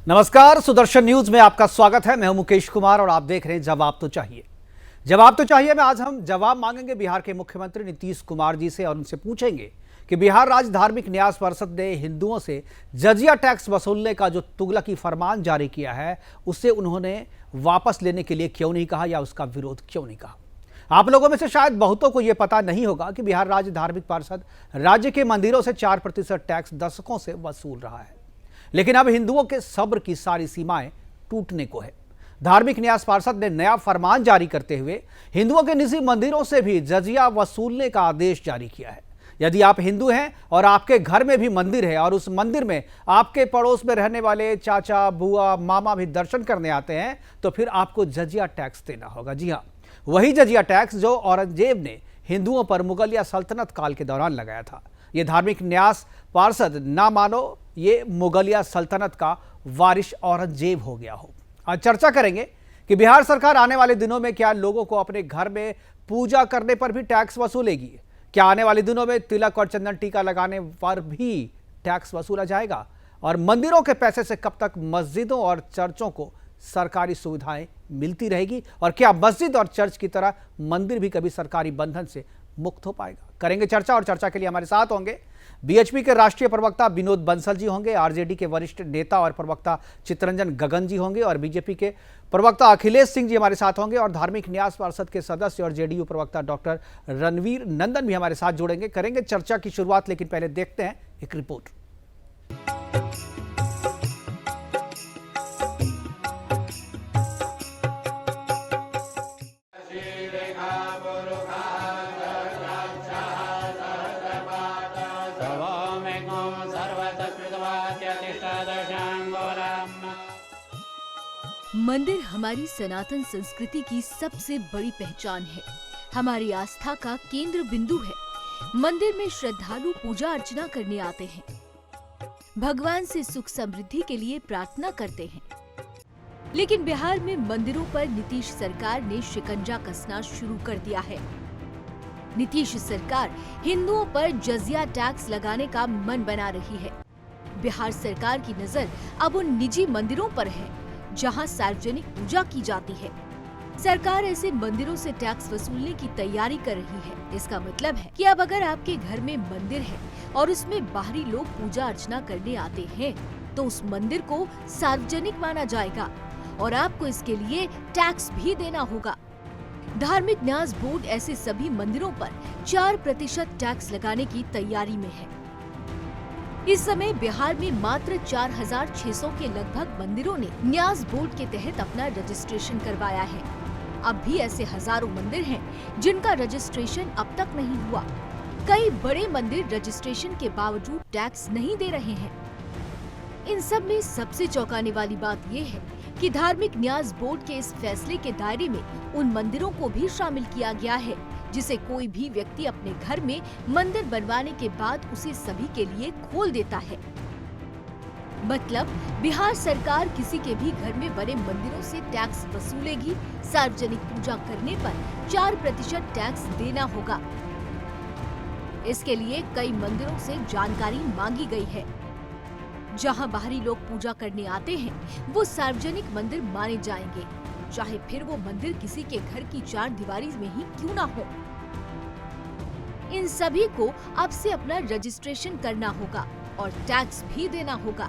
नमस्कार, सुदर्शन न्यूज में आपका स्वागत है। मैं हूं मुकेश कुमार और आप देख रहे हैं जवाब तो चाहिए। जवाब तो चाहिए में आज हम जवाब मांगेंगे बिहार के मुख्यमंत्री नीतीश कुमार जी से और उनसे पूछेंगे कि बिहार राज्य धार्मिक न्यास परिषद ने हिंदुओं से जजिया टैक्स वसूलने का जो तुगलकी फरमान जारी किया है उसे उन्होंने वापस लेने के लिए क्यों नहीं कहा या उसका विरोध क्यों नहीं कहा। आप लोगों में से शायद बहुतों को यह पता नहीं होगा कि बिहार राज्य धार्मिक परिषद राज्य के मंदिरों से 4% टैक्स दशकों से वसूल रहा है, लेकिन अब हिंदुओं के सब्र की सारी सीमाएं टूटने को है। धार्मिक न्यास पार्षद ने नया फरमान जारी करते हुए हिंदुओं के निजी मंदिरों से भी जजिया वसूलने का आदेश जारी किया है। यदि आप हिंदू हैं और आपके घर में भी मंदिर है और उस मंदिर में आपके पड़ोस में रहने वाले चाचा, बुआ, मामा भी दर्शन करने आते हैं तो फिर आपको जजिया टैक्स देना होगा। जी हाँ, वही जजिया टैक्स जो औरंगजेब ने हिंदुओं पर मुगलिया सल्तनत काल के दौरान लगाया था। ये धार्मिक न्यास पार्षद ना मानो ये मुगलिया सल्तनत का वारिस औरंगजेब हो गया हो। आज चर्चा करेंगे कि बिहार सरकार आने वाले दिनों में क्या लोगों को अपने घर में पूजा करने पर भी टैक्स वसूलेगी। क्या आने वाले दिनों में तिलक और चंदन टीका लगाने पर भी टैक्स वसूला जाएगा, और मंदिरों के पैसे से कब तक मस्जिदों और चर्चों को सरकारी सुविधाएं मिलती रहेगी, और क्या मस्जिद और चर्च की तरह मंदिर भी कभी सरकारी बंधन से मुक्त हो पाएगा। करेंगे चर्चा, और चर्चा के लिए हमारे साथ होंगे बीएचपी के राष्ट्रीय प्रवक्ता विनोद बंसल जी होंगे, आरजेडी के वरिष्ठ नेता और प्रवक्ता चित्तरंजन गगन जी होंगे, और बीजेपी के प्रवक्ता अखिलेश सिंह जी हमारे साथ होंगे, और धार्मिक न्यास परिषद के सदस्य और जेडीयू प्रवक्ता डॉक्टर रणवीर नंदन भी हमारे साथ जुड़ेंगे। करेंगे चर्चा की शुरुआत, लेकिन पहले देखते हैं एक रिपोर्ट। मंदिर हमारी सनातन संस्कृति की सबसे बड़ी पहचान है, हमारी आस्था का केंद्र बिंदु है। मंदिर में श्रद्धालु पूजा अर्चना करने आते हैं, भगवान से सुख समृद्धि के लिए प्रार्थना करते हैं। लेकिन बिहार में मंदिरों पर नीतीश सरकार ने शिकंजा कसना शुरू कर दिया है। नीतीश सरकार हिंदुओं पर जजिया टैक्स लगाने का मन बना रही है। बिहार सरकार की नजर अब उन निजी मंदिरों पर है जहां सार्वजनिक पूजा की जाती है। सरकार ऐसे मंदिरों से टैक्स वसूलने की तैयारी कर रही है। इसका मतलब है कि अब अगर आपके घर में मंदिर है और उसमें बाहरी लोग पूजा अर्चना करने आते हैं तो उस मंदिर को सार्वजनिक माना जाएगा और आपको इसके लिए टैक्स भी देना होगा। धार्मिक न्यास बोर्ड ऐसे सभी मंदिरों पर 4% टैक्स लगाने की तैयारी में है। इस समय बिहार में मात्र 4,600 के लगभग मंदिरों ने न्यास बोर्ड के तहत अपना रजिस्ट्रेशन करवाया है। अब भी ऐसे हजारों मंदिर हैं जिनका रजिस्ट्रेशन अब तक नहीं हुआ। कई बड़े मंदिर रजिस्ट्रेशन के बावजूद टैक्स नहीं दे रहे हैं। इन सब में सबसे चौंकाने वाली बात ये है कि धार्मिक न्यास बोर्ड के इस फैसले के दायरे में उन मंदिरों को भी शामिल किया गया है जिसे कोई भी व्यक्ति अपने घर में मंदिर बनवाने के बाद उसे सभी के लिए खोल देता है। मतलब बिहार सरकार किसी के भी घर में बने मंदिरों से टैक्स वसूलेगी। सार्वजनिक पूजा करने पर 4% टैक्स देना होगा। इसके लिए कई मंदिरों से जानकारी मांगी गई है। जहां बाहरी लोग पूजा करने आते हैं वो सार्वजनिक मंदिर माने जाएंगे, चाहे फिर वो मंदिर किसी के घर की 4 दीवारी में ही क्यों ना हो। इन सभी को अब से अपना रजिस्ट्रेशन करना होगा और टैक्स भी देना होगा।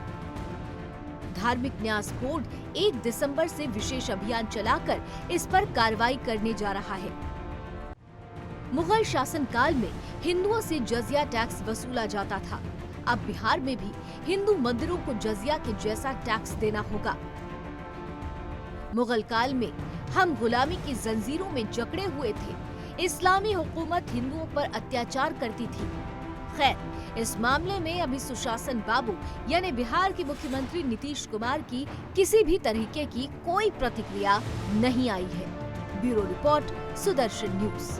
धार्मिक न्यास बोर्ड 1 दिसंबर से विशेष अभियान चलाकर इस पर कार्रवाई करने जा रहा है। मुगल शासन काल में हिंदुओं से जजिया टैक्स वसूला जाता था। अब बिहार में भी हिंदू मंदिरों को जजिया के जैसा टैक्स देना होगा। मुगल काल में हम गुलामी की जंजीरों में जकड़े हुए थे। इस्लामी हुकूमत हिंदुओं पर अत्याचार करती थी। खैर, इस मामले में अभी सुशासन बाबू यानी बिहार के मुख्यमंत्री नीतीश कुमार की किसी भी तरीके की कोई प्रतिक्रिया नहीं आई है। Bureau report, Sudarshan news.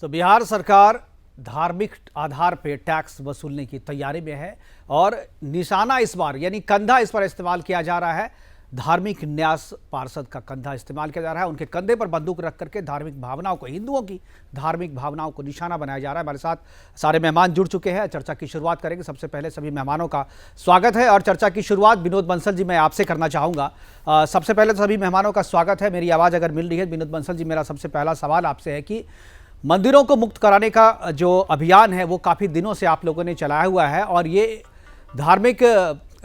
तो बिहार सरकार धार्मिक आधार पे टैक्स वसूलने की तैयारी में है और निशाना इस बार यानी कंधा इस पर इस्तेमाल किया जा रहा है धार्मिक न्यास पार्षद का कंधा इस्तेमाल किया जा रहा है। उनके कंधे पर बंदूक रख करके धार्मिक भावनाओं को, हिंदुओं की धार्मिक भावनाओं को निशाना बनाया जा रहा है। हमारे साथ सारे मेहमान जुड़ चुके हैं, चर्चा की शुरुआत करेंगे। सबसे पहले सभी मेहमानों का स्वागत है और चर्चा की शुरुआत विनोद बंसल जी मैं आपसे करना चाहूँगा। सबसे पहले सभी मेहमानों का स्वागत है। मेरी आवाज़ अगर मिल रही है विनोद बंसल जी, मेरा सबसे पहला सवाल आपसे है कि मंदिरों को मुक्त कराने का जो अभियान है वो काफ़ी दिनों से आप लोगों ने चलाया हुआ है और ये धार्मिक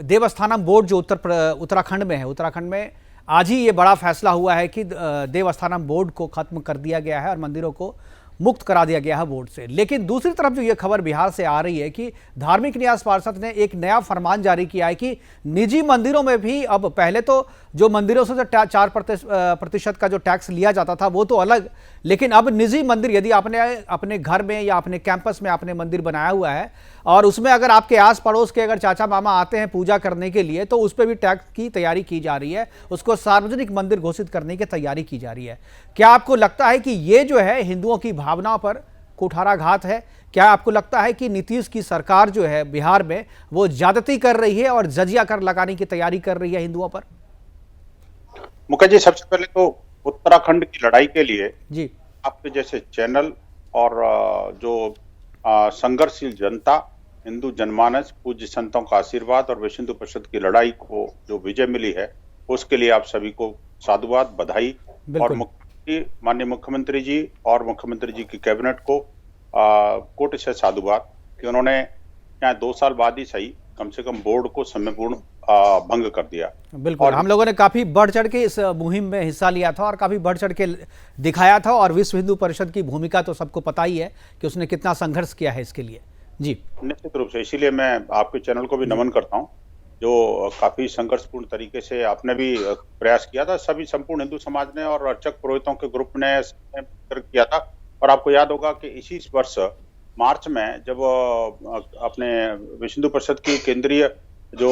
देवस्थानम बोर्ड जो उत्तराखंड में है, उत्तराखंड में आज ही ये बड़ा फैसला हुआ है कि देवस्थानम बोर्ड को खत्म कर दिया गया है और मंदिरों को मुक्त करा दिया गया है बोर्ड से। लेकिन दूसरी तरफ जो ये खबर बिहार से आ रही है कि धार्मिक न्यास पार्षद ने एक नया फरमान जारी किया है कि निजी मंदिरों में भी अब, पहले तो जो मंदिरों से 4% का जो टैक्स लिया जाता था वो तो अलग, लेकिन अब निजी मंदिर, यदि आपने अपने घर में या अपने कैंपस में आपने मंदिर बनाया हुआ है और उसमें अगर आपके आस पड़ोस के अगर चाचा मामा आते हैं पूजा करने के लिए तो उस पर भी टैक्स की तैयारी की जा रही है, उसको सार्वजनिक मंदिर घोषित करने की तैयारी की जा रही है। क्या आपको लगता है कि ये जो है हिंदुओं की भावनाओं पर कुठाराघात है? क्या आपको लगता है कि नीतीश की सरकार जो है बिहार में वो ज्यादती कर रही है और जजिया कर लगाने की तैयारी कर रही है हिंदुओं पर? मुकेश जी, सबसे पहले तो उत्तराखंड की लड़ाई के लिए जी, आपके जैसे चैनल और जो संघर्षशील जनता, हिंदू जनमानस, पूज्य संतों का आशीर्वाद और विश्व हिंदू परिषद की लड़ाई को जो विजय मिली है उसके लिए आप सभी को साधुवाद, बधाई। और माननीय मुख्यमंत्री जी और मुख्यमंत्री जी की कैबिनेट को कोटि से साधुवाद कि उन्होंने चाहे 2 साल बाद ही सही कम से कम बोर्ड को समयपूर्ण भंग कर दिया। बिल्कुल, और हम लोगों ने काफी बढ़ चढ़ के इस मुहिम में हिस्सा लिया था और काफी बढ़ चढ़ के दिखाया था और विश्व हिंदू परिषद की भूमिका तो सबको पता ही है कि उसने कितना संघर्ष किया है इसके लिए। जी, निश्चित रूप से, इसीलिए मैं आपके चैनल को भी नमन करता हूं जो काफी संघर्षपूर्ण तरीके से आपने भी प्रयास किया था। सभी संपूर्ण हिंदू समाज ने और अर्चक पुरोहितों के ग्रुप ने किया था। और आपको याद होगा कि इसी वर्ष मार्च में जब अपने विश्व हिंदू परिषद की केंद्रीय जो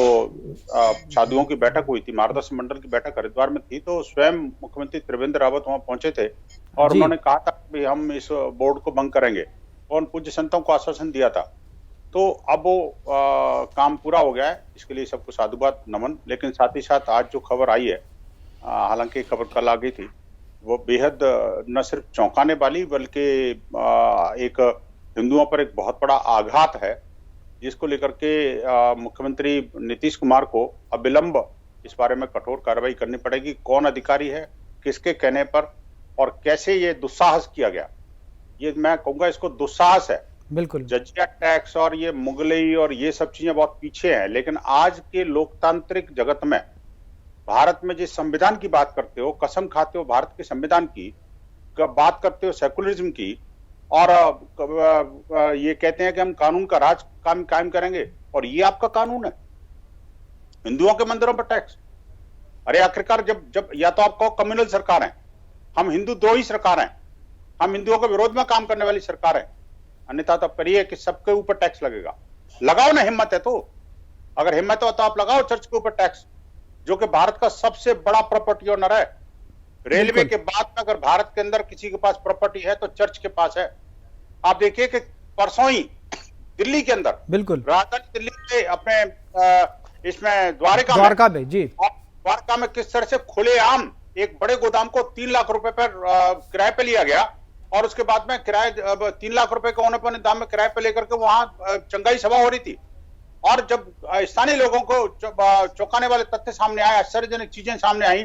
साधुओं की बैठक हुई थी, मार्गदर्शन मंडल की बैठक हरिद्वार में थी, तो स्वयं मुख्यमंत्री त्रिवेंद्र रावत वहां पहुंचे थे और उन्होंने कहा था कि हम इस बोर्ड को भंग करेंगे और पूज्य संतों को आश्वासन दिया था। तो अब वो काम पूरा हो गया है, इसके लिए सबको साधुवाद, नमन। लेकिन साथ ही साथ आज जो खबर आई है, हालांकि खबर कल आ गई थी, वो बेहद न सिर्फ चौंकाने वाली बल्कि एक हिंदुओं पर एक बहुत बड़ा आघात है, जिसको लेकर के मुख्यमंत्री नीतीश कुमार को अविलंब इस बारे में कठोर कार्रवाई करनी पड़ेगी। कौन अधिकारी है, किसके कहने पर और कैसे ये दुस्साहस किया गया, ये मैं कहूंगा इसको दुस्साहस है। बिल्कुल, जजिया टैक्स और ये मुगलई और ये सब चीजें बहुत पीछे हैं, लेकिन आज के लोकतांत्रिक जगत में भारत में जिस संविधान की बात करते हो, कसम खाते हो भारत के संविधान की, बात करते हो सेकुलरिज्म की, और ये कहते हैं कि हम कानून का राज कायम करेंगे, और ये आपका कानून है, हिंदुओं के मंदिरों पर टैक्स। अरे आखिरकार जब या तो आप कहो कम्युनल सरकार है, हम हिंदू द्रोही सरकार हैं, हम हिंदुओं के विरोध में काम करने वाली सरकार है, अन्यथा तो करिए कि सबके ऊपर टैक्स लगेगा। लगाओ ना, हिम्मत है तो, अगर हिम्मत हो तो आप लगाओ चर्च के ऊपर टैक्स, जो कि भारत का सबसे बड़ा प्रॉपर्टी ओनर है। रेलवे के बाद में अगर भारत के अंदर किसी के पास प्रॉपर्टी है तो चर्च के पास है। आप देखिए कि परसों ही दिल्ली के अंदर, बिल्कुल, राजधानी दिल्ली के अपने इसमें द्वारका में जी, द्वारका में किस तरह से खुलेआम एक बड़े गोदाम को 3 लाख रुपए पर किराए पे लिया गया और उसके बाद में किराए 3 लाख रुपए के औने दाम में किराए पे लेकर के वहां चंगाई सभा हो रही थी। और जब स्थानीय लोगों को चौंकाने वाले तथ्य सामने आए, आश्चर्यजनक चीजें सामने आई,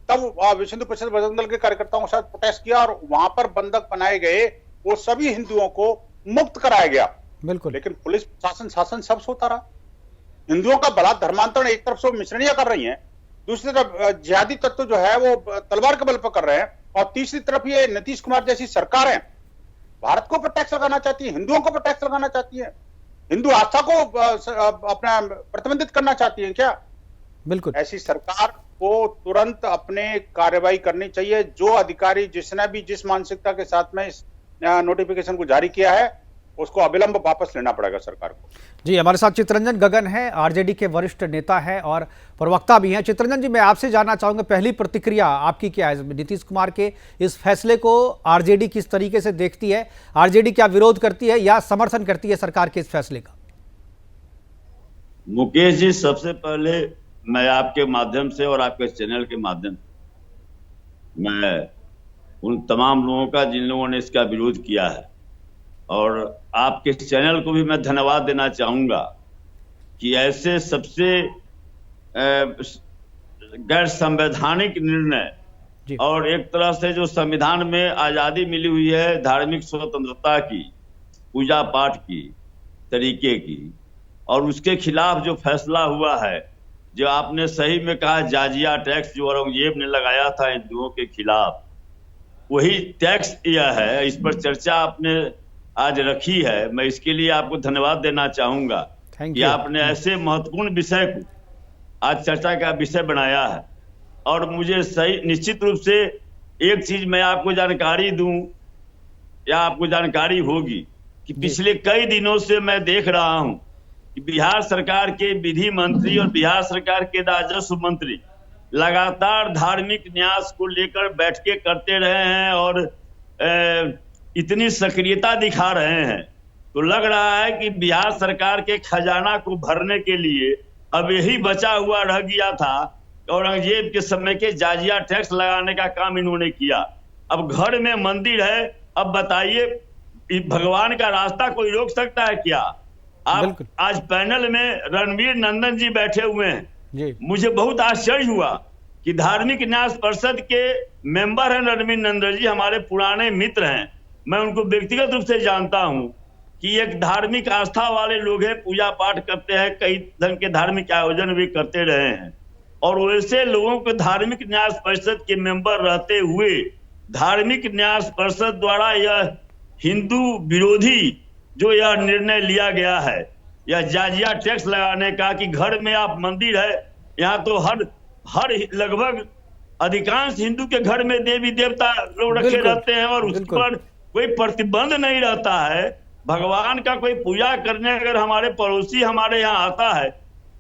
तब विश्व हिंदू परिषद बजरंग दल के कार्यकर्ताओं के साथ प्रोटेस्ट किया और वहां पर बंधक बनाए गए वो सभी हिंदुओं को मुक्त कराया गया। बिल्कुल, लेकिन पुलिस शासन सब सोता रहा। हिंदुओं का बड़ा धर्मांतरण एक तरफ से मिशनरियां कर रही हैं, दूसरी तरफ जिहादी तत्व जो है वो तलवार के बल पर कर रहे हैं, और तीसरी तरफ ये नीतीश कुमार जैसी सरकार है भारत को पर टैक्स लगाना चाहती है, हिंदुओं को पर टैक्स लगाना चाहती है, हिंदू आस्था को अपना प्रतिबंधित करना चाहती है क्या? बिल्कुल, ऐसी सरकार को तुरंत अपने कार्रवाई करनी चाहिए। जो अधिकारी जिसने भी जिस मानसिकता के साथ में इस नोटिफिकेशन को जारी किया है उसको अविलंब वापस लेना पड़ेगा सरकार को। जी, हमारे साथ चितरंजन गगन है, आरजेडी के वरिष्ठ नेता है और प्रवक्ता भी हैं। चितरंजन जी, मैं आपसे जानना चाहूंगा, पहली प्रतिक्रिया आपकी क्या है नीतीश कुमार के इस फैसले को? आरजेडी किस तरीके से देखती है? आरजेडी क्या विरोध करती है या समर्थन करती है सरकार के इस फैसले का? मुकेश जी, सबसे पहले मैं आपके माध्यम से और आपके चैनल के माध्यम से मैं उन तमाम लोगों का जिन लोगों ने इसका विरोध किया है, और आपके चैनल को भी मैं धन्यवाद देना चाहूंगा कि ऐसे सबसे गैर संवैधानिक निर्णय और एक तरह से जो संविधान में आजादी मिली हुई है धार्मिक स्वतंत्रता की, पूजा पाठ की, तरीके की, और उसके खिलाफ जो फैसला हुआ है, जो आपने सही में कहा जाजिया टैक्स जो औरंगजेब ने लगाया था हिंदुओं के खिलाफ, वही टैक्स यह है। इस पर चर्चा आपने आज रखी है, मैं इसके लिए आपको धन्यवाद देना चाहूंगा कि आपने ऐसे महत्वपूर्ण विषय को आज चर्चा का विषय बनाया है। और मुझे सही निश्चित रूप से एक चीज मैं आपको जानकारी दूं, या आपको जानकारी होगी कि पिछले कई दिनों से मैं देख रहा हूं कि बिहार सरकार के विधि मंत्री और बिहार सरकार के राजस्व मंत्री लगातार धार्मिक न्यास को लेकर बैठकें करते रहे हैं और इतनी सक्रियता दिखा रहे हैं, तो लग रहा है कि बिहार सरकार के खजाना को भरने के लिए अब यही बचा हुआ रह गया था। औरंगजेब के समय के जाजिया टैक्स लगाने का काम इन्होंने किया। अब घर में मंदिर है, अब बताइए भगवान का रास्ता कोई रोक सकता है क्या? आप आज पैनल में रणवीर नंदन जी बैठे हुए हैं जी। मुझे बहुत आश्चर्य हुआ कि धार्मिक न्यास परिषद के मेंबर हैं रणवीर नंदन जी, हमारे पुराने मित्र हैं, मैं उनको व्यक्तिगत रूप से जानता हूं कि एक धार्मिक आस्था वाले लोग हैं, पूजा पाठ करते हैं, कई ढंग के धार्मिक आयोजन भी करते रहे हैं, और वैसे लोगों को धार्मिक न्यास परिषद के मेंबर रहते हुए धार्मिक न्यास परिषद द्वारा यह हिंदू विरोधी जो यह निर्णय लिया गया है, यह जाजिया टैक्स लगाने का कि घर में आप मंदिर है, यहाँ तो हर लगभग अधिकांश हिंदू के घर में देवी देवता लोग रखे रहते हैं और उस पर कोई प्रतिबंध नहीं रहता है। भगवान का कोई पूजा करने अगर हमारे पड़ोसी हमारे यहाँ आता है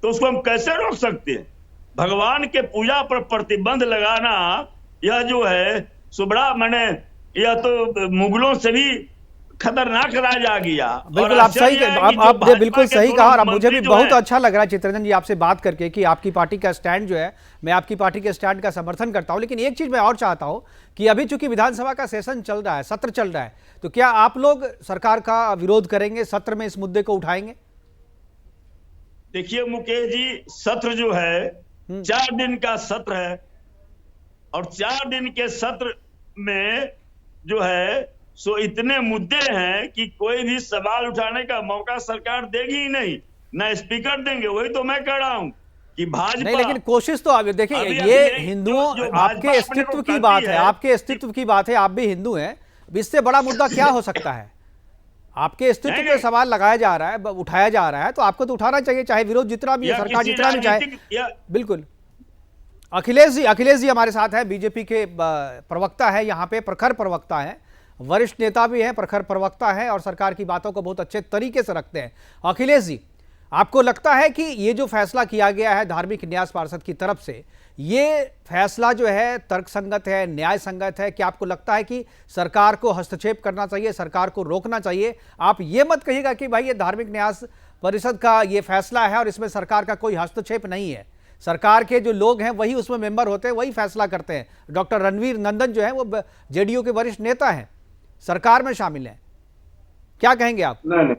तो उसको हम कैसे रोक सकते हैं? भगवान के पूजा पर प्रतिबंध लगाना यह जो है सुबड़ा मैंने यह तो मुगलों से भी खतरनाक राज आ गया। बिल्कुल आप सही, आपने बिल्कुल सही कहा, और मुझे भी बहुत अच्छा लग रहा है चित्ररंजन जी आपसे बात करके कि आपकी पार्टी का स्टैंड जो है, मैं आपकी पार्टी के स्टैंड का समर्थन करता हूं। लेकिन एक चीज मैं और चाहता हूं कि अभी चूंकि विधानसभा का सेशन चल रहा है, सत्र चल रहा है, तो क्या आप लोग सरकार का विरोध करेंगे, सत्र में इस मुद्दे को उठाएंगे? देखिए मुकेश जी, सत्र जो है 4 दिन का सत्र है, और 4 दिन के सत्र में जो है सो इतने मुद्दे हैं कि कोई भी सवाल उठाने का मौका सरकार देगी ही नहीं, ना स्पीकर देंगे। वही तो मैं कह रहा हूं कि भाजपा नहीं, लेकिन कोशिश तो आप देखिए, ये हिंदुओं आपके अस्तित्व की बात है, आपके अस्तित्व की बात है, आप भी हिंदू हैं, इससे बड़ा मुद्दा क्या हो सकता है? आपके अस्तित्व पे सवाल लगाया जा रहा है, उठाया जा रहा है, तो आपको तो उठाना चाहिए, चाहे विरोध जितना भी है, सरकार जितना भी चाहे। बिल्कुल। अखिलेश जी हमारे साथ है, बीजेपी के प्रवक्ता है, यहाँ पे प्रखर प्रवक्ता है, वरिष्ठ नेता भी हैं, प्रखर प्रवक्ता है और सरकार की बातों को बहुत अच्छे तरीके से रखते हैं। अखिलेश जी, आपको लगता है कि ये जो फैसला किया गया है धार्मिक न्यास पार्षद की तरफ से, ये फैसला जो है तर्कसंगत है, न्याय संगत है? क्या आपको लगता है कि सरकार को हस्तक्षेप करना चाहिए, सरकार को रोकना चाहिए? आप ये मत कहिएगा कि भाई ये धार्मिक न्यास परिषद का ये फैसला है और इसमें सरकार का कोई हस्तक्षेप नहीं है, सरकार के जो लोग हैं वही उसमें मेंबर होते हैं, वही फैसला करते हैं। डॉक्टर रणवीर नंदन जो है वो जेडीयू के वरिष्ठ नेता हैं, सरकार में शामिल हैं, क्या कहेंगे आप? नहीं,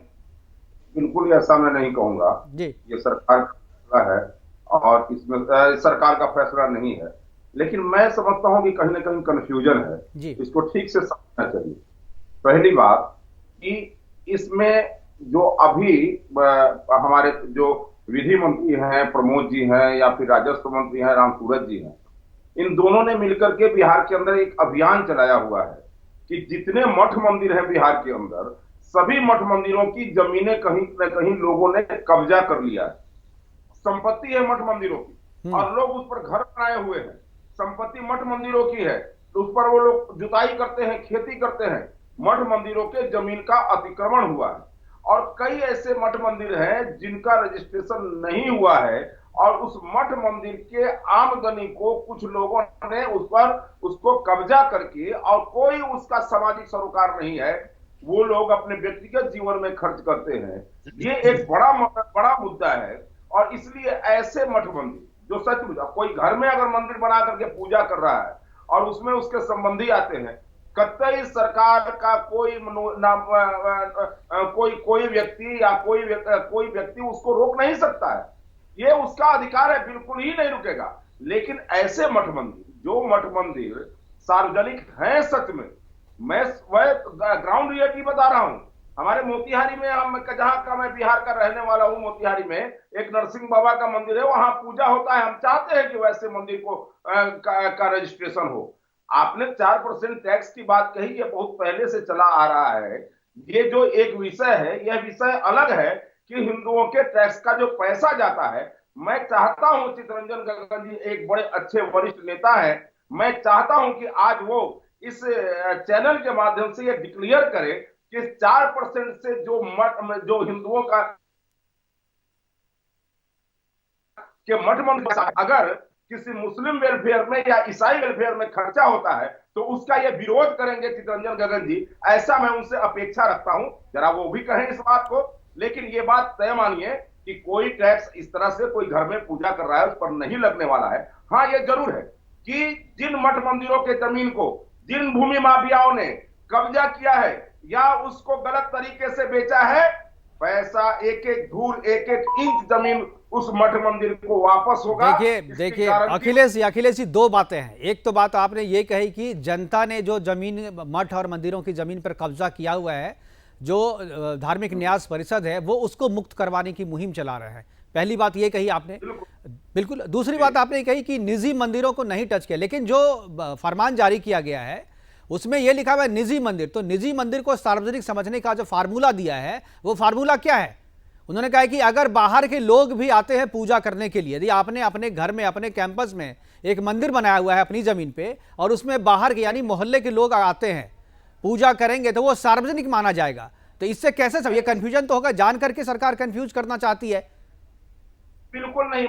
बिल्कुल ऐसा मैं नहीं कहूंगा जी। ये सरकार का फैसला है और इसमें सरकार का फैसला नहीं है, लेकिन मैं समझता हूं कि कहीं ना कहीं कंफ्यूजन है जी। इसको ठीक से समझना चाहिए। पहली बात कि इसमें जो अभी हमारे जो विधि मंत्री हैं प्रमोद जी हैं या फिर राजस्व मंत्री हैं राम सूरत जी हैं, इन दोनों ने मिलकर के बिहार के अंदर एक अभियान चलाया हुआ है कि जितने मठ मंदिर हैं बिहार के अंदर, सभी मठ मंदिरों की जमीनें कहीं न कहीं लोगों ने कब्जा कर लिया है। संपत्ति है मठ मंदिरों की और लोग उस पर घर बनाए हुए हैं। संपत्ति मठ मंदिरों की है तो उस पर वो लोग जुताई करते हैं, खेती करते हैं। मठ मंदिरों के जमीन का अतिक्रमण हुआ है और कई ऐसे मठ मंदिर हैं जिनका रजिस्ट्रेशन नहीं हुआ है और उस मठ मंदिर के आमदनी को कुछ लोगों ने उसको कब्जा करके, और कोई उसका सामाजिक सरोकार नहीं है, वो लोग अपने व्यक्तिगत जीवन में खर्च करते हैं। ये एक बड़ा मुद्दा है और इसलिए ऐसे मठ मंदिर जो सचमुच, कोई घर में अगर मंदिर बना करके पूजा कर रहा है और उसमें उसके संबंधी आते हैं, कतई सरकार का कोई व्यक्ति या कोई व्यक्ति उसको रोक नहीं सकता है। ये उसका अधिकार है, बिल्कुल ही नहीं रुकेगा। लेकिन ऐसे मठ मंदिर, जो मठ मंदिर सार्वजनिक हैं, सच में मैं वह ग्राउंड रियलिटी बता रहा हूं। हमारे मोतिहारी में, हम जहां का मैं बिहार का रहने वाला हूं, मोतिहारी में एक नरसिंह बाबा का मंदिर है, वहां पूजा होता है। हम चाहते हैं कि वैसे मंदिर को का रजिस्ट्रेशन हो। आपने 4% टैक्स की बात कही, ये बहुत पहले से चला आ रहा है। ये जो एक विषय है, यह विषय अलग है कि हिंदुओं के टैक्स का जो पैसा जाता है, मैं चाहता हूं, चित्तरंजन गगन जी एक बड़े अच्छे वरिष्ठ नेता है, मैं चाहता हूं कि आज वो इस चैनल के माध्यम से ये डिक्लेयर करे कि 4% से जो हिंदुओं का के मठ मंदिर अगर किसी मुस्लिम वेलफेयर में या ईसाई वेलफेयर में खर्चा होता है तो उसका ये विरोध करेंगे चित्तरंजन गगन जी। ऐसा मैं उनसे अपेक्षा रखता हूं, जरा वो भी कहें इस बात को। लेकिन ये बात तय मानिए कि कोई टैक्स इस तरह से कोई घर में पूजा कर रहा है उस पर नहीं लगने वाला है। हाँ, ये जरूर है कि जिन मठ मंदिरों के जमीन को जिन भूमि माफियाओं ने कब्जा किया है या उसको गलत तरीके से बेचा है, पैसा एक एक धूल, एक एक इंच जमीन उस मठ मंदिर को वापस होगा। देखिए अखिलेश जी, दो बातें हैं। एक तो बात आपने ये कही कि जनता ने जो जमीन, मठ और मंदिरों की जमीन पर कब्जा किया हुआ है, जो धार्मिक न्यास परिषद है, वो उसको मुक्त करवाने की मुहिम चला रहा है। पहली बात ये कही आपने, बिल्कुल। दूसरी बात आपने कही कि निजी मंदिरों को नहीं टच किया, लेकिन जो फरमान जारी किया गया है उसमें यह लिखा हुआ है निजी मंदिर। तो निजी मंदिर को सार्वजनिक समझने का जो फार्मूला दिया है, वो फार्मूला क्या है? उन्होंने कहा कि अगर बाहर के लोग भी आते हैं पूजा करने के लिए, यदि आपने अपने घर में, अपने कैंपस में एक मंदिर बनाया हुआ है अपनी जमीन पे, और उसमें बाहर के यानी मोहल्ले के लोग आते हैं पूजा करेंगे, तो वो सार्वजनिक माना जाएगा। तो इससे कैसे सब, ये कंफ्यूजन तो होगा, जान करके सरकार कंफ्यूज करना चाहती है। बिल्कुल नहीं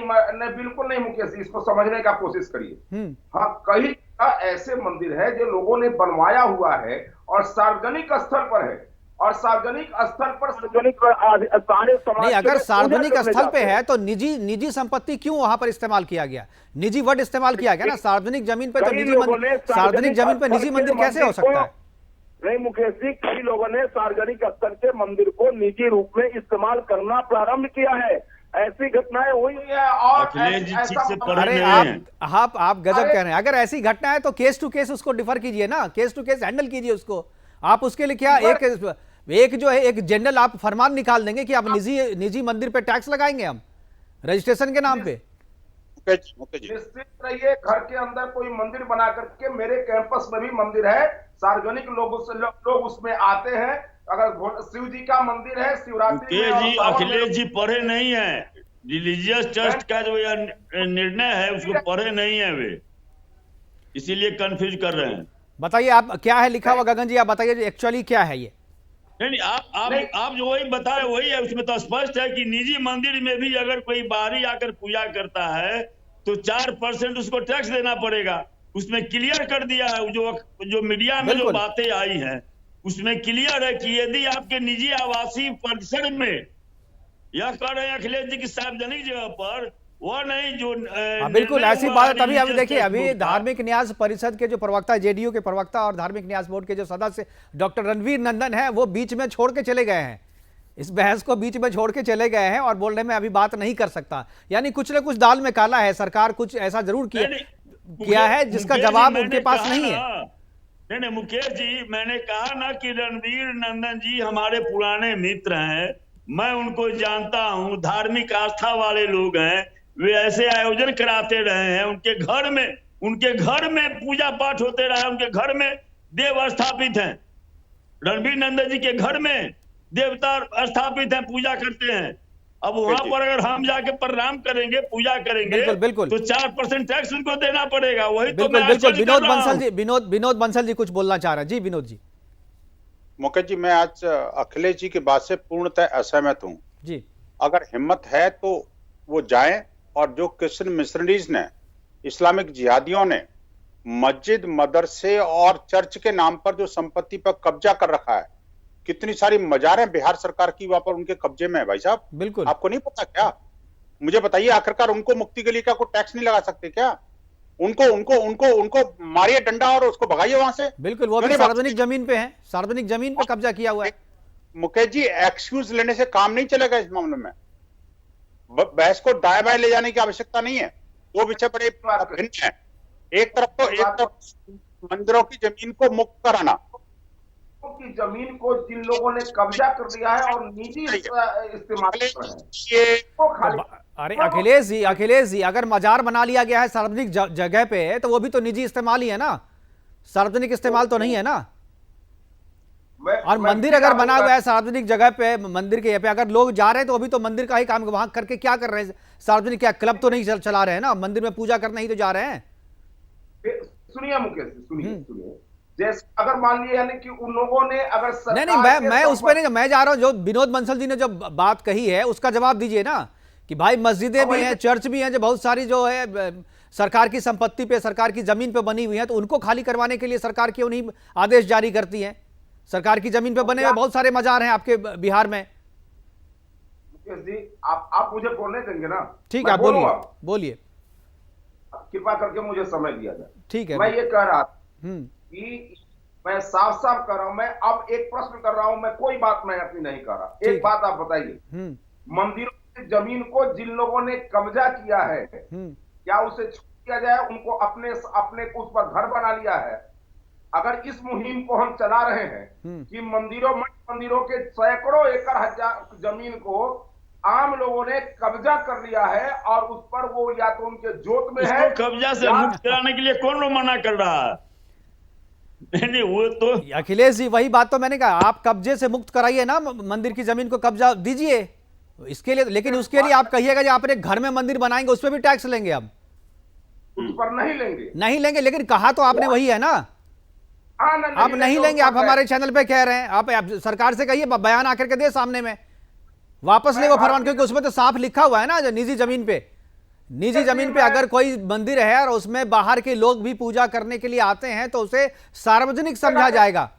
मुकेश जी, इसको समझने का कोशिश करिए। हाँ, कई ऐसे मंदिर है जो लोगों ने बनवाया हुआ है और सार्वजनिक स्थल पर है, और सार्वजनिक स्थल पर सारे समाज नहीं, अगर सार्वजनिक स्थल पे है तो निजी संपत्ति क्यों वहां पर इस्तेमाल किया गया? निजी वर्ड इस्तेमाल किया गया ना, सार्वजनिक जमीन पे तो सार्वजनिक जमीन पे निजी मंदिर कैसे हो सकता है? नहीं मुकेश जी, कई लोगों ने सार्वजनिक स्तर के मंदिर को निजी रूप में इस्तेमाल करना प्रारंभ किया है। ऐसी घटनाएं हुई है। और अरे आप गजब कह रहे हैं। अगर ऐसी घटना है तो केस टू केस उसको डिफर कीजिए ना, केस टू केस हैंडल कीजिए उसको। आप उसके लिए क्या एक जो है एक जनरल आप फरमान निकाल देंगे कि आप निजी मंदिर पे टैक्स लगाएंगे हम रजिस्ट्रेशन के नाम पे? निश्चित रहिए, घर के अंदर कोई मंदिर बना करके, मेरे कैंपस में भी मंदिर है, सार्वजनिक लोग उसमें आते हैं। अगर शिव जी का मंदिर है, शिवरात्रि में अखिलेश जी पढ़े नहीं है, रिलीजियस ट्रस्ट का जो निर्णय है उसको पढ़े नहीं है वे, इसीलिए कंफ्यूज कर रहे हैं। बताइए आप, क्या है लिखा हुआ गगन जी, आप बताइए एक्चुअली क्या है ये। नहीं, आप जो वही बताए वही है। उसमें तो स्पष्ट है कि निजी मंदिर में भी अगर कोई बाहरी आकर पूजा करता है तो 4% उसको टैक्स देना पड़ेगा। उसमें क्लियर कर दिया है, जो मीडिया में जो बातें आई हैं उसमें क्लियर है कि यदि आपके निजी आवासीय परिसर में, यह कह रहे हैं अखिलेश जी की सार्वजनिक जगह पर, वो नहीं जो बिल्कुल ऐसी बात है। तभी अभी देखिए, अभी धार्मिक न्यास परिषद के जो प्रवक्ता, जेडीयू के प्रवक्ता और धार्मिक न्यास बोर्ड के जो सदस्य डॉक्टर रणवीर नंदन है, वो बीच में छोड़ के चले गए हैं, इस बहस को बीच में छोड़ के चले गए हैं और बोल रहे हैं मैं अभी बात नहीं कर सकता। यानी कुछ न कुछ दाल में काला है, सरकार कुछ ऐसा जरूर किया है जिसका जवाब उनके पास नहीं है। नहीं मुकेश जी, मैंने कहा ना कि रणवीर नंदन जी हमारे पुराने मित्र हैं, मैं उनको जानता हूं, धार्मिक आस्था वाले लोग हैं, वे ऐसे आयोजन कराते रहे हैं। उनके घर में पूजा पाठ होते रहे, उनके घर में देव स्थापित हैं, रणवीर नंदन जी के घर में देवता स्थापित हैं, पूजा करते हैं। अब वहां पर अगर हम जाके प्रणाम करेंगे, पूजा करेंगे, बिल्कुल, तो 4% टैक्स उनको देना पड़ेगा। वही तो बिल्कुल। विनोद बंसल जी कुछ बोलना चाह रहे हैं। जी विनोद जी। मुकेश जी, मैं आज अखिलेश जी की बात से पूर्णतः असहमत हूँ जी। अगर हिम्मत है तो वो जाएं, और जो क्रिश्चियन मिशनरीज ने, इस्लामिक जिहादियों ने मस्जिद, मदरसे और चर्च के नाम पर जो संपत्ति पर कब्जा कर रखा है, कितनी सारी मजारें बिहार सरकार की वहां पर उनके कब्जे में है भाई साहब, बिल्कुल। आपको नहीं पता क्या? मुझे बताइए, आखिरकार उनको मुक्ति के लिए क्या कोई टैक्स नहीं लगा सकते क्या? उनको उनको उनको उनको मारिए डंडा और उसको भगाइए वहां से। बिल्कुल, वो भी सार्वजनिक जमीन पे है, सार्वजनिक जमीन पे कब्जा किया हुआ है। मुकेश जी, एक्सक्यूज लेने से काम नहीं चलेगा इस मामले में। बहस को दाएं बाएं ले जाने की आवश्यकता नहीं है। दो विषय बड़े भिन्न है। एक तरफ मंदिरों की जमीन को मुक्त कराना, की जमीन को जिन लोगों ने कब्जा कर दिया है और निजी इस्तेमाल कर रहे हैं। अरे अखिलेश जी, अगर मजार बना लिया गया है सार्वजनिक जगह पे, तो वो भी तो निजी इस्तेमाल ही है ना, सार्वजनिक इस्तेमाल तो नहीं है ना। और मंदिर अगर बना हुआ है सार्वजनिक जगह पे, मंदिर के पे अगर लोग जा रहे हैं तो अभी तो मंदिर का ही काम वहां करके क्या कर रहे हैं? सार्वजनिक क्या क्लब तो नहीं चला रहे हैं ना, मंदिर में पूजा करने ही तो जा रहे हैं। सुनिए मुकेश, सुनिए, जैसे अगर मान लिया यानी कि उन लोगों ने अगर नहीं, मैं उस पर नहीं, मैं जा रहा हूं जो विनोद बंसल जी ने जो बात कही है उसका जवाब दीजिए ना, कि भाई मस्जिदें भी हैं, चर्च भी हैं, जो बहुत सारी जो है सरकार की संपत्ति पे, सरकार की जमीन पे बनी हुई है, तो उनको खाली करवाने के लिए सरकार क्यों नहीं आदेश जारी करती है? सरकार की जमीन पे बने हुए बहुत सारे मजार हैं आपके बिहार में। मुकेश जी, आप मुझे बोलने देंगे ना? ठीक है, आप बोलिए, कृपा करके मुझे समय दिया जाए। ठीक है। मैं ये कह रहा था कि मैं साफ साफ कर रहा हूं, मैं अब एक प्रश्न कर रहा हूं, मैं कोई बात मैं अपनी नहीं कर रहा। एक बात आप बताइए, मंदिरों की जमीन को जिन लोगों ने कब्जा किया है, क्या उसे छोड़ दिया जाए? उनको अपने उस पर घर बना लिया है। अगर इस मुहिम को हम चला रहे हैं कि मंदिरों के सैकड़ों एकड़ हजार जमीन को आम लोगों ने कब्जा कर लिया है और उस पर वो या तो उनके जोत में है, कब्जा से मुक्त कराने के लिए कौन लोग मना कर रहा है? नहीं, वो तो अखिलेश जी, वही बात तो मैंने कहा, आप कब्जे से मुक्त कराइए ना, मंदिर की जमीन को कब्जा दीजिए इसके लिए। लेकिन उसके लिए आप कहिएगा जो आपने घर में मंदिर बनाएंगे उस पर भी टैक्स लेंगे। अब उस पर नहीं लेंगे, लेकिन कहा तो आपने वही है ना। आप नहीं लेंगे, आप हमारे चैनल पे कह रहे हैं। आप सरकार से कहिए, बयान आकर के दे सामने में, वापस ले वो फरमान, क्योंकि उसमें तो साफ लिखा हुआ है ना, जो निजी जमीन पे अगर कोई मंदिर है और उसमें बाहर के लोग भी पूजा करने के लिए आते हैं तो उसे सार्वजनिक समझा जाएगा।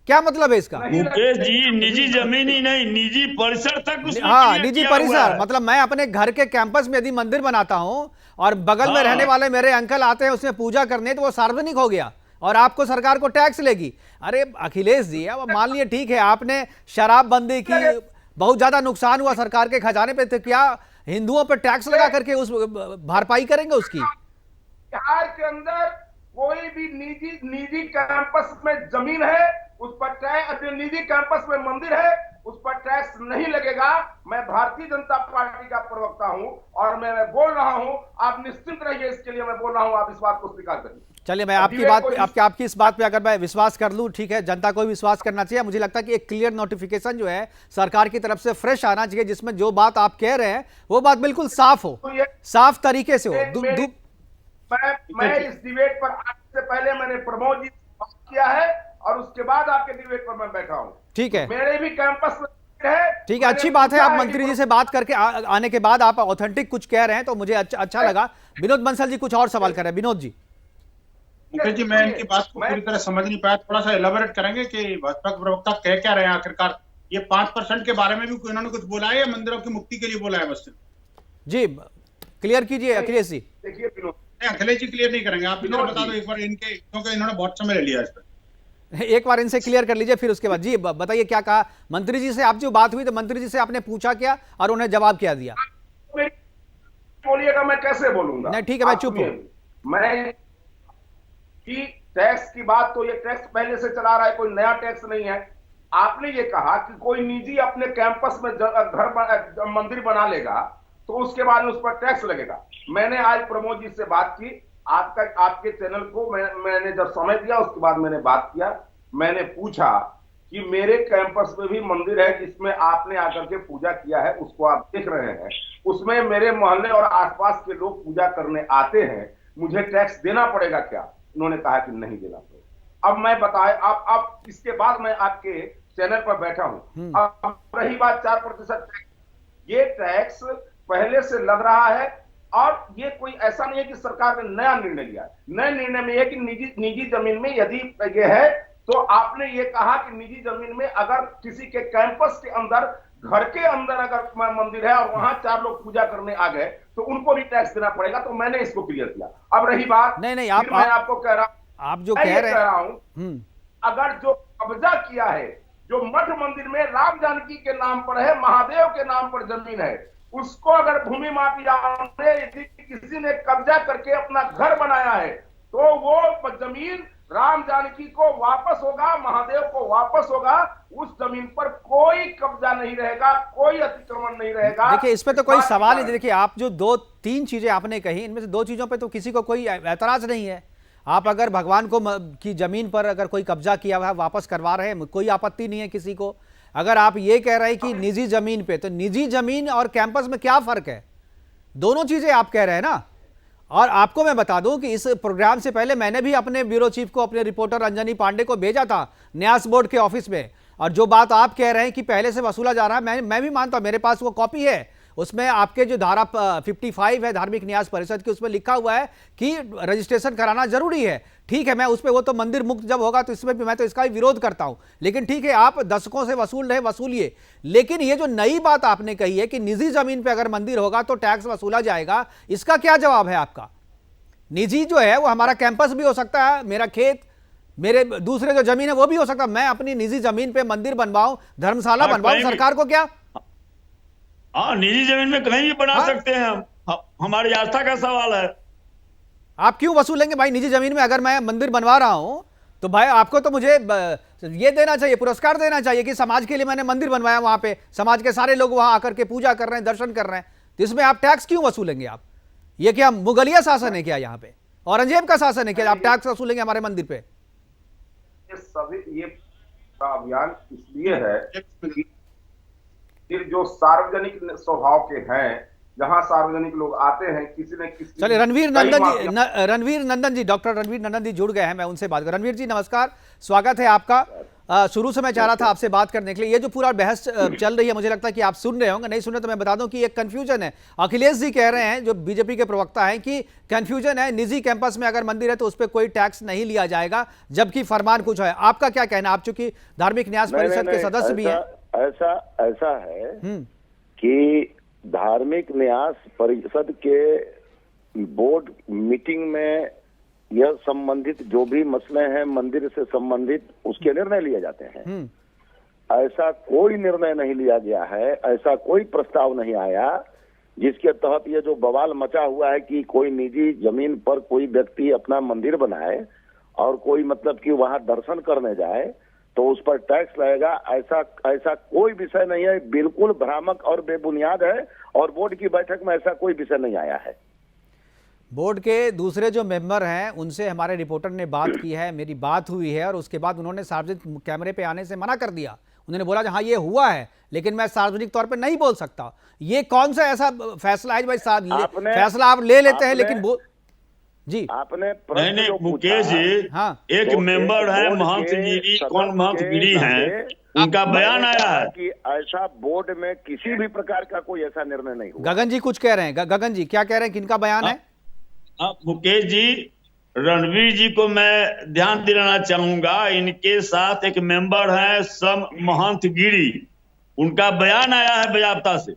क्या मतलब है इसका? मुकेश जी, निजी जमीन ही नहीं, निजी परिसर तक उसमें निजी परिसर मतलब मैं अपने घर के कैंपस में यदि मंदिर बनाता हूं और बगल में रहने वाले मेरे अंकल आते हैं उसमें पूजा करने, तो वो सार्वजनिक हो गया और आपको सरकार को टैक्स लेगी। अरे अखिलेश जी, अब मान लिए ठीक है आपने शराबबंदी की, बहुत ज्यादा नुकसान हुआ सरकार के खजाने पे, तो क्या हिंदुओं पर टैक्स लगा करके उस भरपाई करेंगे उसकी? बिहार के अंदर कोई भी निजी कैंपस में जमीन है उस पर टैक्स, निजी कैंपस में मंदिर है उस पर टैक्स नहीं लगेगा। मैं भारतीय जनता पार्टी का प्रवक्ता हूं और मैं बोल रहा हूं, आप निश्चिंत रहिए, इसके लिए मैं बोल रहा हूं, आप इस बात को स्वीकार करिए। चलिए, मैं आपकी इस बात पे अगर मैं विश्वास कर लूं, ठीक है, जनता को भी विश्वास करना चाहिए। मुझे लगता है कि एक क्लियर नोटिफिकेशन जो है सरकार की तरफ से फ्रेश आना चाहिए, जिसमें जो बात आप कह रहे हैं वो बात बिल्कुल साफ हो, साफ तरीके से हो। मैं इस डिबेट पर आने से पहले मैंने प्रमोद जी से बात किया है और उसके बाद आपके डिबेट पर मैं बैठा हूं। ठीक है, मेरे भी कैंपस में है। ठीक है, अच्छी बात है। आप मंत्री जी से बात करके आने के बाद आप ऑथेंटिक कुछ कह रहे हैं तो मुझे अच्छा लगा। विनोद बंसल जी कुछ और सवाल कर रहे हैं। विनोद जी। मुकेश जी, मैं इनकी बात को पूरी तरह समझ नहीं पाया, थोड़ा सा एलाबोरेट करेंगे कि भाजपा के प्रवक्ता कह क्या रहे हैं आखिरकार? ये 5% के बारे में भी इन्होंने कुछ बोला है या मंदिरों की मुक्ति के लिए बोला है? बस जी क्लियर कीजिए अखिलेश जी। देखिए विनोद, अखिलेश जी क्लियर नहीं करेंगे, आप इधर बता दो एक बार, इनके क्योंकि इन्होंने बहुत समय ले लिया इस पर। एक बार इनसे क्लियर कर लीजिए, फिर उसके बाद जी बताइए क्या कहा मंत्री जी से। आप जो बात हुई तो मंत्री जी से आपने पूछा क्या और उन्हें जवाब क्या दिया? बोलिएगा, मैं कैसे बोलूंगा? नहीं ठीक है, मैं चुप हूं। मैं कि टैक्स की बात, तो ये टैक्स पहले से चला रहा है, कोई नया टैक्स नहीं है। आपने ये कहा कि कोई निजी अपने कैंपस में घर मंदिर बना लेगा तो उसके बाद उस पर टैक्स लगेगा। मैंने आज प्रमोद जी से बात की, आपके चैनल को मैंने जब समय दिया उसके बाद मैंने बात किया। मैंने पूछा कि मेरे कैंपस में भी मंदिर है जिसमें आपने आकर के पूजा किया है, उसको आप देख रहे हैं, उसमें मेरे मोहल्ले और आसपास के लोग पूजा करने आते हैं, मुझे टैक्स देना पड़ेगा क्या? उन्होंने कहा कि नहीं देना पड़ेगा। अब मैं बताए, अब इसके बाद मैं आपके चैनल पर बैठा हूं। अब रही बात 4% टैक्स, ये टैक्स पहले से लग रहा है और ये कोई ऐसा नहीं है कि सरकार ने नया निर्णय लिया है। नए निर्णय में यह कि निजी जमीन में यदि ये है तो आपने ये कहा कि निजी जमीन में अगर किसी के कैंपस के अंदर घर के अंदर अगर मंदिर है और वहां 4 लोग पूजा करने आ गए तो उनको भी टैक्स देना पड़ेगा। तो मैंने इसको क्लियर किया। अब रही बात, नहीं मैं आपको कह रहा हूं, आप जो कह रहे हूं, अगर जो कब्जा किया है, जो मठ मंदिर में राम जानकी के नाम पर है, महादेव के नाम पर जमीन है, उसको अगर भूमि माफिया ने यदि किसी ने कब्जा करके अपना घर बनाया है तो वो जमीन राम जानकी को वापस होगा, महादेव को वापस होगा। उस जमीन पर कोई कब्जा नहीं रहेगा, कोई अतिक्रमण नहीं रहेगा। देखिए इस पे तो कोई सवाल ही नहीं। देखिए आप जो 2-3 चीजें आपने कही, इनमें से 2 चीजों पे तो किसी को कोई ऐतराज नहीं है। आप अगर भगवान को की जमीन पर अगर कोई कब्जा किया हुआ है वापस करवा रहे हैं, कोई आपत्ति नहीं है किसी को। अगर आप ये कह रहे हैं कि निजी जमीन पे, तो निजी जमीन और कैंपस में क्या फर्क है? दोनों चीजें आप कह रहे हैं ना। और आपको मैं बता दूं कि इस प्रोग्राम से पहले मैंने भी अपने ब्यूरो चीफ को, अपने रिपोर्टर अंजनी पांडे को भेजा था न्यास बोर्ड के ऑफिस में। और जो बात आप कह रहे हैं कि पहले से वसूला जा रहा है, मैं भी मानता हूं, मेरे पास वो कॉपी है। उसमें आपके जो धारा 55 है धार्मिक न्यास परिषद की, उसमें लिखा हुआ है कि रजिस्ट्रेशन कराना जरूरी है। ठीक है, मैं उस पर, वो तो मंदिर मुक्त जब होगा तो इसमें भी मैं तो इसका भी विरोध करता हूं। लेकिन ठीक है, आप दशकों से वसूल रहे, वसूलिए। लेकिन ये जो नई बात आपने कही है कि निजी जमीन पर अगर मंदिर होगा तो टैक्स वसूला जाएगा, इसका क्या जवाब है आपका? निजी जो है वो हमारा कैंपस भी हो सकता है, मेरा खेत, मेरे दूसरे जो जमीन है वो भी हो सकता है। मैं अपनी निजी जमीन पे मंदिर बनवाऊं, धर्मशाला बनवाऊं, सरकार को क्या? हाँ, निजी जमीन में कहीं भी बना सकते हैं हम। हमारी आस्था का सवाल है। आप क्यों वसूलेंगे भाई निजी जमीन में? अगर मैं मंदिर बनवा रहा हूं तो भाई आपको तो मुझे ये देना चाहिए, पुरस्कार देना चाहिए कि समाज के लिए मैंने मंदिर बनवाया, वहां पे समाज के सारे लोग वहां आकर के पूजा कर रहे हैं, दर्शन कर रहे हैं। तो इसमें आप टैक्स क्यों वसूलेंगे? आप ये क्या मुगलिया शासन है क्या? यहाँ पे औरंगजेब का शासन है क्या? आप टैक्स वसूलेंगे हमारे मंदिर पे? ये अभियान इसलिए है कि जो सार्वजनिक स्वभाव के हैं, जहां सार्वजनिक लोग आते हैं, किसी न किसी। चलिए रणवीर नंदन जी, डॉक्टर रणवीर नंदन जी जुड़ गए हैं, मैं उनसे बात करूं। रणवीर जी नमस्कार, स्वागत है आपका। शुरू से मैं चाह रहा था आपसे बात करने के लिए। ये जो पूरा बहस चल रही है, मुझे लगता है कि आप सुन रहे होंगे, नहीं सुन रहे तो मैं बता दूं कि एक कंफ्यूजन है। अखिलेश जी कह रहे हैं, जो बीजेपी के प्रवक्ता हैं, कि कंफ्यूजन है, निजी कैंपस में अगर मंदिर है तो उस पर कोई टैक्स नहीं लिया जाएगा, जबकि फरमान कुछ है। आपका क्या कहना? आप चूंकि धार्मिक न्यास परिषद के सदस्य भी हैं। ऐसा है कि धार्मिक न्यास परिषद के बोर्ड मीटिंग में यह संबंधित जो भी मसले हैं मंदिर से संबंधित, उसके निर्णय लिए जाते हैं। ऐसा कोई निर्णय नहीं लिया गया है, ऐसा कोई प्रस्ताव नहीं आया जिसके तहत ये जो बवाल मचा हुआ है कि कोई निजी जमीन पर कोई व्यक्ति अपना मंदिर बनाए और कोई मतलब कि वहां दर्शन करने जाए तो उस पर टैक्स लगेगा। ऐसा कोई विषय नहीं है, बिल्कुल भ्रामक और बेबुनियाद है। और बोर्ड की बैठक में ऐसा कोई विषय नहीं आया है। बोर्ड के दूसरे जो मेंबर हैं उनसे हमारे रिपोर्टर ने बात की है, मेरी बात हुई है, और उसके बाद उन्होंने सार्वजनिक कैमरे पे आने से मना कर दिया। उन्होंने बोला हाँ ये हुआ है, लेकिन मैं सार्वजनिक तौर पे नहीं बोल सकता। ये कौन सा ऐसा फैसला है भाई? फैसला आप ले लेते हैं लेकिन जी आपने नहीं मुकेश जी, हाँ, एक तो मेंबर है महंत गिरी, कौन महंत गिरी हैं, उनका बयान आया है कि ऐसा बोर्ड में किसी भी प्रकार का कोई ऐसा निर्णय नहीं हुआ। गगन जी कुछ कह रहे हैं। गगन जी क्या कह रहे हैं, किनका बयान है? मुकेश जी, रणवीर जी को मैं ध्यान दिलाना चाहूंगा, इनके साथ एक मेंबर है सम महंत गिरी, उनका बयान आया है बजाबता से।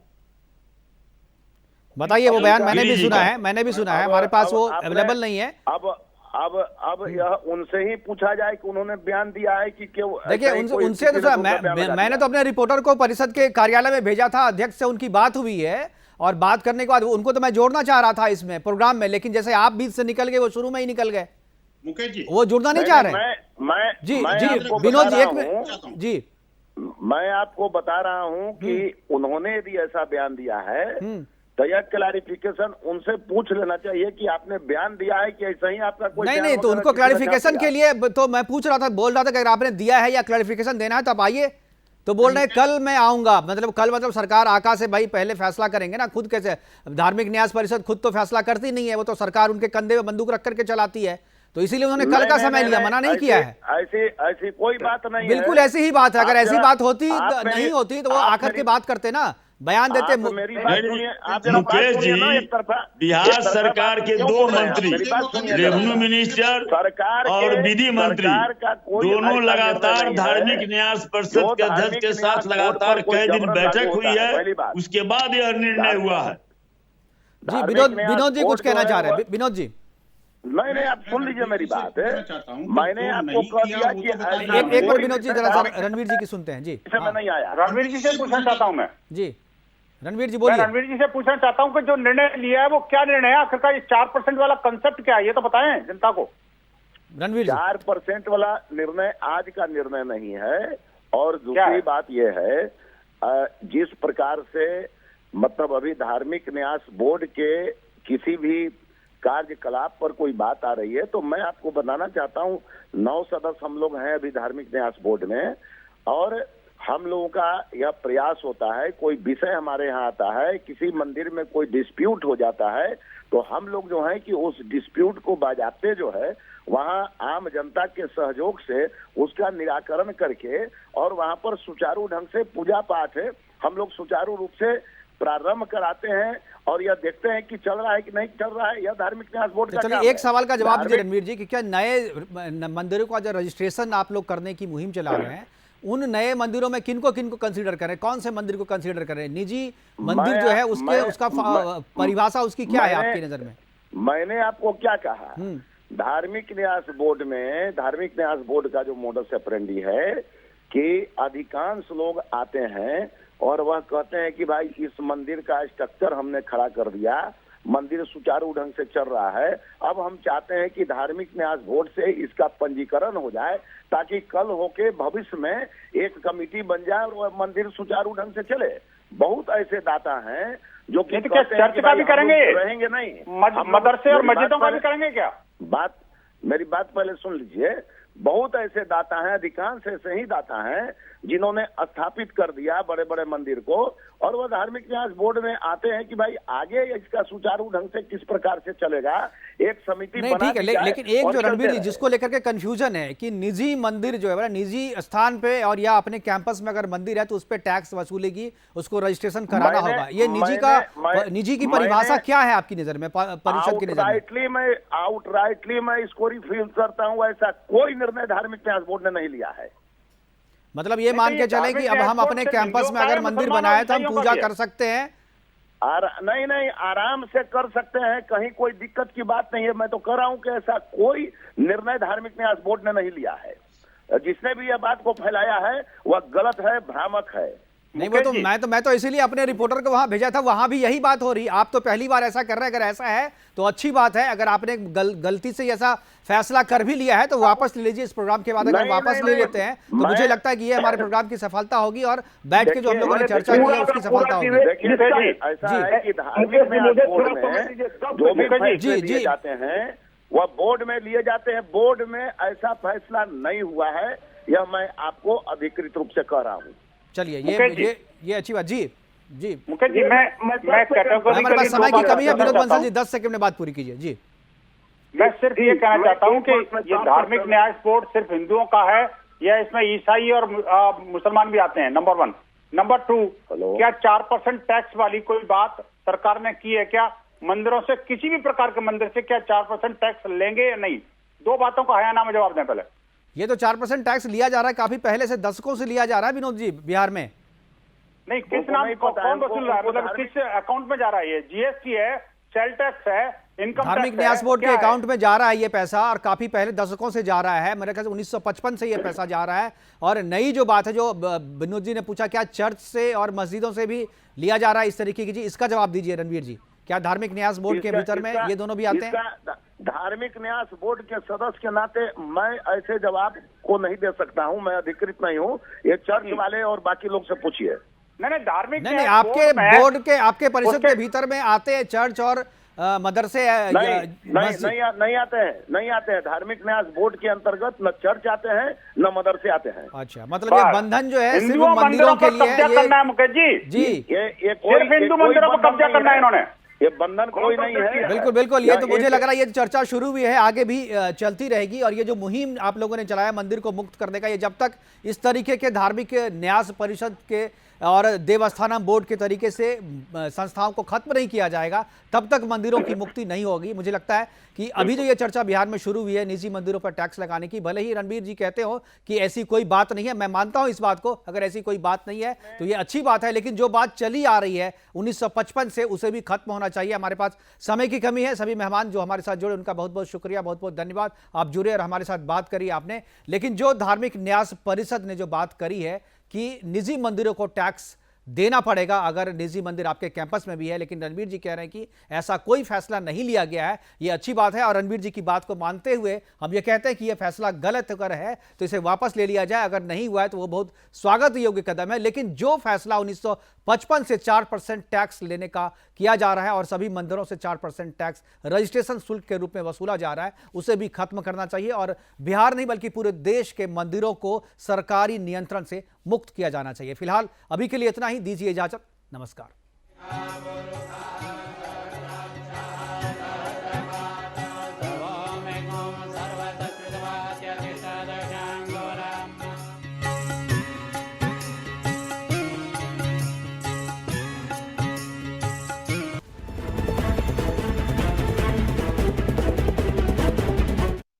बताइए वो बयान। मैंने भी सुना है, हमारे पास वो अवेलेबल नहीं है। अब यह उनसे ही पूछा जाए कि उन्होंने बयान दिया है कि क्यों। देखिए उनसे तो मैंने तो अपने रिपोर्टर को परिषद के कार्यालय में भेजा था, अध्यक्ष से उनकी बात हुई है, और बात करने के बाद उनको तो मैं जोड़ना चाह रहा था इसमें प्रोग्राम में, लेकिन जैसे आप बीच से निकल गए, वो शुरू में ही निकल गए। मुकेश जी वो जुड़ना नहीं चाह रहे। जी विनोद जी एक मिनट जी, मैं आपको बता रहा हूं कि उन्होंने यदि ऐसा बयान दिया है तो यह क्लैरिफिकेशन उनसे पूछ लेना चाहिए कि आपने बयान दिया है कि ऐसा ही आपका कोई नहीं तो उनको क्लैरिफिकेशन के लिए तो मैं पूछ रहा था, बोल रहा था कि अगर आपने दिया है या क्लैरिफिकेशन देना है तो आप आइए। तो बोल रहे हैं कल मैं आऊंगा, मतलब कल मतलब सरकार आका से भाई पहले फैसला करेंगे ना, खुद कैसे? धार्मिक न्यास परिषद खुद तो फैसला करती नहीं है, वो तो सरकार उनके कंधे में बंदूक रख करके चलाती है, तो इसीलिए उन्होंने कल का समय लिया, मना नहीं किया है। ऐसी कोई बात नहीं, बिल्कुल ऐसी ही बात है। अगर ऐसी बात होती नहीं होती तो वो आकर के बात करते ना, बयान देते मेरी बात सुनिए, आप जरा बात मुकेश सुनिए ना, जी, एक तरफा बिहार सरकार के क्यों 2 बोल रहे हैं? मंत्री, मेरी बात सुनिए, रेवेन्यू मिनिस्टर सरकार के- और विधि मंत्री सरकार का कोई दोनों ऐसा लगातार निर्णय नहीं धार्मिक है न्यास जो परिषद के अध्यक्ष धार्मिक के न्यास साथ बोर्ड लगातार पर कोई कई दिन जबरन बैठक लागू हुई होता है, है, पहली बात। उसके बाद यह निर्णय हुआ है। जी धार्मिक विनोद न्यास विनोद जी बोर्ड कुछ कहना जो है चाह रहे हैं वो- विनोद जी। नहीं, आप सुन लीजिए मेरी बात है। मैंने आपको कह दिया कि एक बार विनोद जी जरा रणवीर जी की सुनते हैं जी। मैं नहीं आया। रणवीर जी से पूछना चाहता हूं मैं। जी रणवीर जी मैं बोलिए। रणवीर जी से पूछना चाहता हूं कि जो निर्णय लिया है वो क्या निर्णय है आखिरकार, ये 4% वाला कंसेप्ट क्या है ये तो बताएं जनता को। रणवीर जी 4% वाला निर्णय आज का निर्णय नहीं है। और क्या है? दूसरी बात यह है, जिस प्रकार से मतलब अभी धार्मिक न्यास बोर्ड के किसी भी कार्यकलाप पर कोई बात आ रही है तो मैं आपको बताना चाहता हूं 9 सदस्य हम लोग हैं अभी धार्मिक न्यास बोर्ड में, और हम लोगों का यह प्रयास होता है, कोई विषय हमारे यहाँ आता है, किसी मंदिर में कोई डिस्प्यूट हो जाता है तो हम लोग जो है कि उस डिस्प्यूट को बाजाते जो है वहाँ आम जनता के सहयोग से उसका निराकरण करके और वहाँ पर सुचारू ढंग से पूजा पाठ हम लोग सुचारू रूप से प्रारंभ कराते हैं और यह देखते हैं कि चल रहा है कि नहीं चल रहा है। यह धार्मिक न्यास बोर्ड का काम चलिए है। एक सवाल का जवाब दीजिए रणवीर जी कि क्या नए मंदिरों का जो रजिस्ट्रेशन आप लोग करने की मुहिम चला रहे हैं उन नए मंदिरों में किनको कंसीडर करें, कौन से मंदिर को कंसीडर करें? निजी मंदिर जो है उसका परिभाषा उसकी क्या है आपकी नजर में? मैंने आपको क्या कहा, धार्मिक न्यास बोर्ड में धार्मिक न्यास बोर्ड का जो मोडस ऑपरेंडी है कि अधिकांश लोग आते हैं और वह कहते हैं कि भाई इस मंदिर का स्ट्रक्चर हमने खड़ा कर दिया, मंदिर सुचारू ढंग से चल रहा है, अब हम चाहते हैं कि धार्मिक न्यास बोर्ड से इसका पंजीकरण हो जाए ताकि कल होके भविष्य में एक कमेटी बन जाए और वह मंदिर सुचारू ढंग से चले। बहुत ऐसे दाता हैं जो कि चर्च का भी करेंगे, रहेंगे नहीं, मदरसे और मस्जिदों का भी करेंगे क्या? मेरी बात पहले सुन लीजिए। बहुत ऐसे दाता हैं, अधिकांश ऐसे ही दाता हैं जिन्होंने स्थापित कर दिया बड़े बड़े मंदिर को और वह धार्मिक न्यास बोर्ड में आते हैं कि भाई आगे इसका सुचारू ढंग से किस प्रकार से चलेगा, एक समिति नहीं ठीक है, लेकिन एक जो रणवीर जी जिसको लेकर के कंफ्यूजन है कि निजी मंदिर जो है निजी स्थान पे और या अपने कैंपस में अगर मंदिर है तो उस पर टैक्स वसूलेगी, उसको रजिस्ट्रेशन कराना होगा, ये निजी की परिभाषा क्या है आपकी नजर में, परिषद की नजर में? आउटराइटली मैं इसको रिफ्यूज करता हूँ। ऐसा कोई निर्णय धार्मिक न्यास बोर्ड ने नहीं लिया है। मतलब ये मान के चले कि अब हम अपने कैंपस में अगर मंदिर बनाए तो हम पूजा कर सकते हैं? नहीं, आराम से कर सकते हैं, कहीं कोई दिक्कत की बात नहीं है। मैं तो कह रहा हूं कि ऐसा कोई निर्णय धार्मिक न्यास बोर्ड ने नहीं लिया है। जिसने भी यह बात को फैलाया है वह गलत है, भ्रामक है। नहीं वो तो मैं तो इसीलिए अपने रिपोर्टर को वहां भेजा था, वहां भी यही बात हो रही। आप तो पहली बार ऐसा कर रहे हैं, अगर ऐसा है तो अच्छी बात है। अगर आपने गलती से ऐसा फैसला कर भी लिया है तो वापस ले लीजिए इस प्रोग्राम के बाद। अगर वापस ले लेते हैं तो मुझे लगता है कि ये हमारे प्रोग्राम की सफलता होगी और बैठ के जो हम लोगों ने चर्चा की है उसकी सफलता होगी। ऐसा है कि धार्मिक न्यास बोर्ड में जो भी फैसले लिए जाते हैं वह बोर्ड में लिए जाते हैं। बोर्ड में ऐसा फैसला नहीं हुआ है, यह मैं आपको अधिकृत रूप से कह रहा हूँ। चलिए ये अच्छी बात। जी मुकेश जी हमारे पास समय की कमी है, विनोद बंसल जी 10 सेकंड में बात पूरी कीजिए। जी मैं सिर्फ ये कहना चाहता हूं कि ये धार्मिक न्यास बोर्ड सिर्फ हिंदुओं का है या इसमें ईसाई और मुसलमान भी आते हैं? नंबर 1। नंबर 2, क्या 4% टैक्स वाली कोई बात सरकार ने की है क्या? मंदिरों से, किसी भी प्रकार के मंदिर से क्या 4% टैक्स लेंगे या नहीं? 2 बातों का हयाना में जवाब दें पहले। ये तो 4% टैक्स लिया जा रहा है, काफी पहले से, दशकों से लिया जा रहा है विनोद जी बिहार में। नहीं, किस नाम कौन वसूल रहा है, मतलब किस अकाउंट में जा रहा है? ये जीएसटी है, सेल टैक्स है, इनकम धार्मिक न्यास बोर्ड के अकाउंट में जा रहा है ये पैसा और काफी पहले दशकों से जा रहा है। मेरे ख्याल से 1955 से ये पैसा जा रहा है। और नई जो बात है जो विनोद जी ने पूछा, क्या चर्च से और मस्जिदों से भी लिया जा रहा है इस तरीके की? जी इसका जवाब दीजिए रणवीर जी, क्या धार्मिक न्यास बोर्ड के भीतर में ये दोनों भी आते हैं? धार्मिक न्यास बोर्ड के सदस्य के नाते मैं ऐसे जवाब को नहीं दे सकता हूं, मैं अधिकृत नहीं हूं। ये चर्च वाले और बाकी लोग से पूछिए। नहीं, धार्मिक नहीं, आपके बोर्ड के, आपके परिषद के भीतर में आते हैं चर्च और मदरसे? नहीं आते हैं। धार्मिक न्यास बोर्ड के अंतर्गत न चर्च आते हैं न मदरसे आते हैं। अच्छा, मतलब ये बंधन जो है सिर्फ मंदिरों के लिए करना है मुकेश जी? ये सिर्फ हिंदू मंदिरों पर कब्जा करना है इन्होंने। ये बंधन कोई नहीं है। बिल्कुल बिल्कुल, ये तो मुझे लग रहा है ये चर्चा शुरू हुई है, आगे भी चलती रहेगी। और ये जो मुहिम आप लोगों ने चलाया मंदिर को मुक्त करने का, ये जब तक इस तरीके के धार्मिक न्यास परिषद के और देवस्थानम बोर्ड के तरीके से संस्थाओं को खत्म नहीं किया जाएगा, तब तक मंदिरों की मुक्ति नहीं होगी। मुझे लगता है कि अभी जो ये चर्चा बिहार में शुरू हुई है निजी मंदिरों पर टैक्स लगाने की, भले ही रणबीर जी कहते हो कि ऐसी कोई बात नहीं है, मैं मानता हूं इस बात को, अगर ऐसी कोई बात नहीं है तो ये अच्छी बात है, लेकिन जो बात चली आ रही है 1955 से, उसे भी खत्म होना चाहिए। हमारे पास समय की कमी है। सभी मेहमान जो हमारे साथ जुड़े उनका बहुत बहुत शुक्रिया, बहुत बहुत धन्यवाद, आप जुड़े और हमारे साथ बात करी आपने। लेकिन जो धार्मिक न्यास परिषद ने जो बात करी है कि निजी मंदिरों को टैक्स देना पड़ेगा अगर निजी मंदिर आपके कैंपस में भी है, लेकिन रणबीर जी कह रहे हैं कि ऐसा कोई फैसला नहीं लिया गया है, ये अच्छी बात है। और रणबीर जी की बात को मानते हुए हम ये कहते हैं कि यह फैसला गलत अगर है तो इसे वापस ले लिया जाए, अगर नहीं हुआ है तो वो बहुत स्वागत योग्य कदम है। लेकिन जो फैसला 1955 से 4% टैक्स लेने का किया जा रहा है और सभी मंदिरों से 4% टैक्स रजिस्ट्रेशन शुल्क के रूप में वसूला जा रहा है, उसे भी खत्म करना चाहिए और बिहार नहीं बल्कि पूरे देश के मंदिरों को सरकारी नियंत्रण से मुक्त किया जाना चाहिए। फिलहाल अभी के लिए इतना ही, दीजिए इजाजत, नमस्कार।